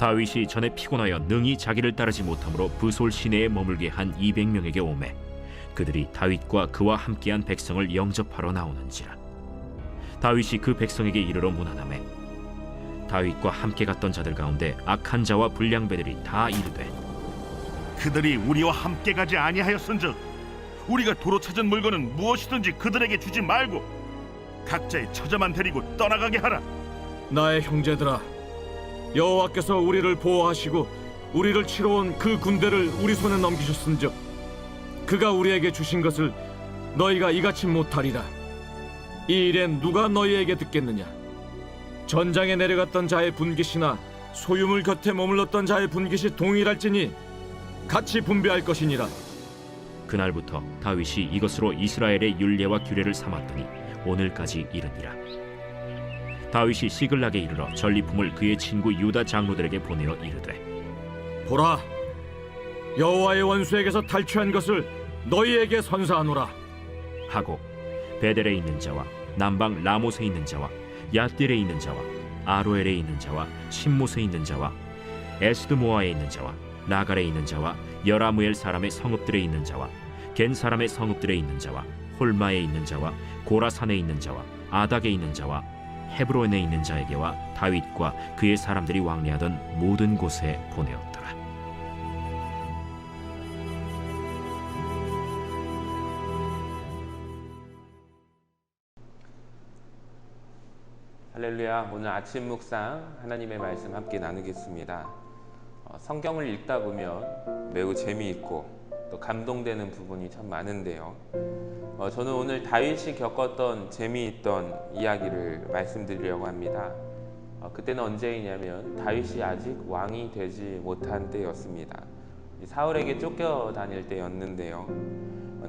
다윗이 전에 피곤하여 능히 자기를 따르지 못함으로 브솔 시내에 머물게 한 200명에게 오매 그들이 다윗과 그와 함께한 백성을 영접하러 나오는지라. 다윗이 그 백성에게 이르러 문안하매 다윗과 함께 갔던 자들 가운데 악한 자와 불량배들이 다 이르되 그들이 우리와 함께 가지 아니하였은즉 우리가 도로 찾은 물건은 무엇이든지 그들에게 주지 말고 각자의 처자만 데리고 떠나가게 하라. 나의 형제들아, 여호와께서 우리를 보호하시고 우리를 치러 온 그 군대를 우리 손에 넘기셨은즉 그가 우리에게 주신 것을 너희가 이같이 못하리라. 이 일엔 누가 너희에게 듣겠느냐? 전장에 내려갔던 자의 분깃이나 소유물 곁에 머물렀던 자의 분깃이 동일할지니 같이 분배할 것이니라. 그날부터 다윗이 이것으로 이스라엘의 율례와 규례를 삼았더니 오늘까지 이르니라. 다윗이 시글락에 이르러 전리품을 그의 친구 유다 장로들에게 보내어 이르되 보라, 여호와의 원수에게서 탈취한 것을 너희에게 선사하노라 하고 베델에 있는 자와 남방 라못에 있는 자와 얏딜에 있는 자와 아로엘에 있는 자와 신못에 있는 자와 에스드모아에 있는 자와 라갈에 있는 자와 여라무엘 사람의 성읍들에 있는 자와 겐 사람의 성읍들에 있는 자와 홀마에 있는 자와 고라산에 있는 자와 아닥에 있는 자와 헤브론에 있는 자에게와 다윗과 그의 사람들이 왕래하던 모든 곳에 보내었더라. 할렐루야. 오늘 아침 묵상 하나님의 말씀 함께 나누겠습니다. 성경을 읽다 보면 매우 재미있고 또 감동되는 부분이 참 많은데요. 저는 오늘 다윗이 겪었던 재미있던 이야기를 말씀드리려고 합니다. 그때는 언제이냐면 다윗이 아직 왕이 되지 못한 때였습니다. 사울에게 쫓겨다닐 때였는데요.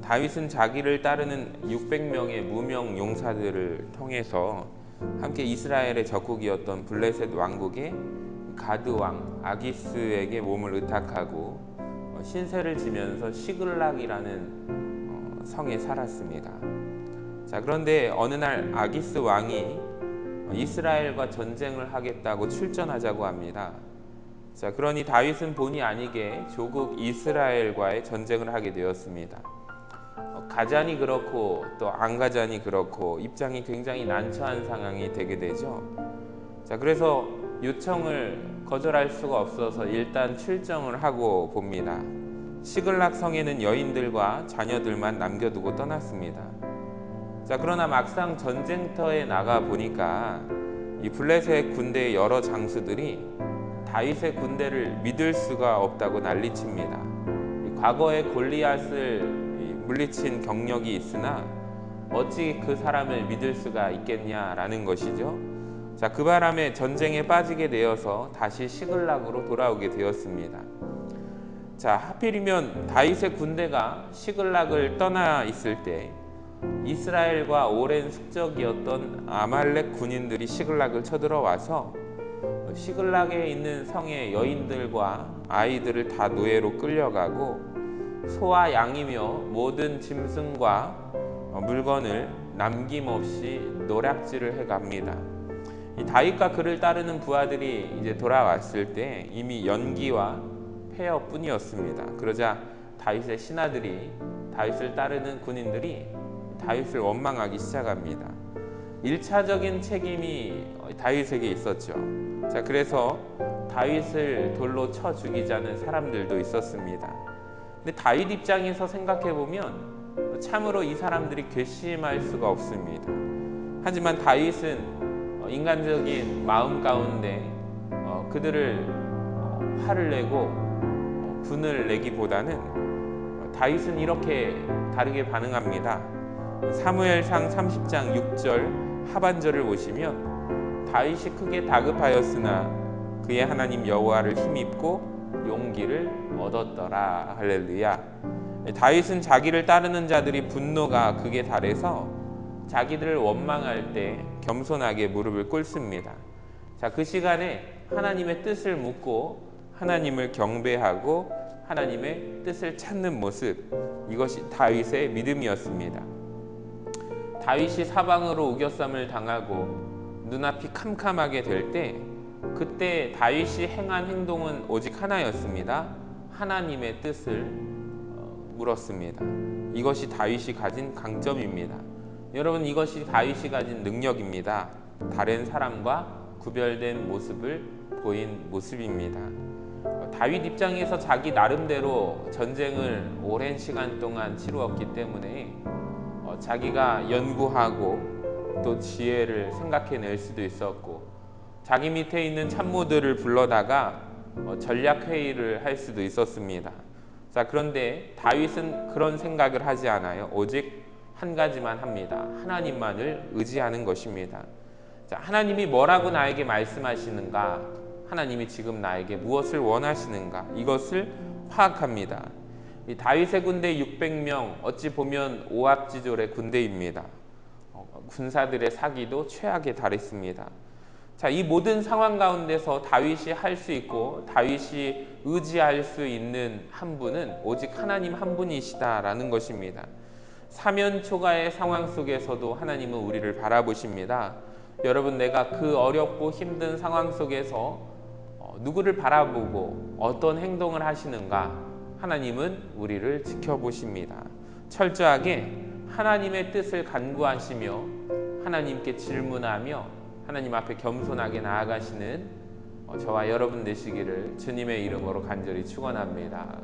다윗은 자기를 따르는 600명의 무명 용사들을 통해서 함께 이스라엘의 적국이었던 블레셋 왕국의 가드 왕 아기스에게 몸을 의탁하고 신세를 지면서 시글락이라는 성에 살았습니다. 자, 그런데 어느 날 아기스 왕이 이스라엘과 전쟁을 하겠다고 출전하자고 합니다. 자, 그러니 다윗은 본의 아니게 조국 이스라엘과의 전쟁을 하게 되었습니다. 가자니 그렇고 또 안 가자니 그렇고 입장이 굉장히 난처한 상황이 되게 되죠. 자, 그래서 요청을 거절할 수가 없어서 일단 출정을 하고 봅니다. 시글락 성에는 여인들과 자녀들만 남겨두고 떠났습니다. 자, 그러나 막상 전쟁터에 나가 보니까 이 블레셋 군대의 여러 장수들이 다윗의 군대를 믿을 수가 없다고 난리칩니다. 과거에 골리앗을 물리친 경력이 있으나 어찌 그 사람을 믿을 수가 있겠냐라는 것이죠. 자, 그 바람에 전쟁에 빠지게 되어서 다시 시글락으로 돌아오게 되었습니다. 자, 하필이면 다윗의 군대가 시글락을 떠나 있을 때 이스라엘과 오랜 숙적이었던 아말렉 군인들이 시글락을 쳐들어와서 시글락에 있는 성의 여인들과 아이들을 다 노예로 끌려가고 소와 양이며 모든 짐승과 물건을 남김없이 노략질을 해갑니다. 이 다윗과 그를 따르는 부하들이 이제 돌아왔을 때 이미 연기와 폐허뿐이었습니다. 그러자 다윗의 신하들이 다윗을 따르는 군인들이 다윗을 원망하기 시작합니다. 1차적인 책임이 다윗에게 있었죠. 자, 그래서 다윗을 돌로 쳐 죽이자는 사람들도 있었습니다. 근데 다윗 입장에서 생각해 보면 참으로 이 사람들이 괘씸할 수가 없습니다. 하지만 다윗은 인간적인 마음 가운데 그들을 화를 내고 분을 내기보다는 다윗은 이렇게 다르게 반응합니다. 사무엘상 30장 6절 하반절을 보시면 다윗이 크게 다급하였으나 그의 하나님 여호와를 힘입고 용기를 얻었더라. 할렐루야. 다윗은 자기를 따르는 자들이 분노가 극에 달해서 자기들을 원망할 때 겸손하게 무릎을 꿇습니다. 자, 그 시간에 하나님의 뜻을 묻고 하나님을 경배하고 하나님의 뜻을 찾는 모습, 이것이 다윗의 믿음이었습니다. 다윗이 사방으로 우겨쌈을 당하고 눈앞이 캄캄하게 될 때 그때 다윗이 행한 행동은 오직 하나였습니다. 하나님의 뜻을 물었습니다. 이것이 다윗이 가진 강점입니다. 여러분, 이것이 다윗이 가진 능력입니다. 다른 사람과 구별된 모습을 보인 모습입니다. 다윗 입장에서 자기 나름대로 전쟁을 오랜 시간 동안 치루었기 때문에 자기가 연구하고 또 지혜를 생각해낼 수도 있었고, 자기 밑에 있는 참모들을 불러다가 전략 회의를 할 수도 있었습니다. 자, 그런데 다윗은 그런 생각을 하지 않아요. 오직 한 가지만 합니다. 하나님만을 의지하는 것입니다. 자, 하나님이 뭐라고 나에게 말씀하시는가? 하나님이 지금 나에게 무엇을 원하시는가? 이것을 파악합니다. 이 다윗의 군대 600명, 어찌 보면 오합지졸의 군대입니다. 군사들의 사기도 최악에 달했습니다. 자, 이 모든 상황 가운데서 다윗이 할 수 있고 다윗이 의지할 수 있는 한 분은 오직 하나님 한 분이시다라는 것입니다. 사면초가의 상황 속에서도 하나님은 우리를 바라보십니다. 여러분, 내가 그 어렵고 힘든 상황 속에서 누구를 바라보고 어떤 행동을 하시는가? 하나님은 우리를 지켜보십니다. 철저하게 하나님의 뜻을 간구하시며 하나님께 질문하며 하나님 앞에 겸손하게 나아가시는 저와 여러분 되시기를 주님의 이름으로 간절히 축원합니다.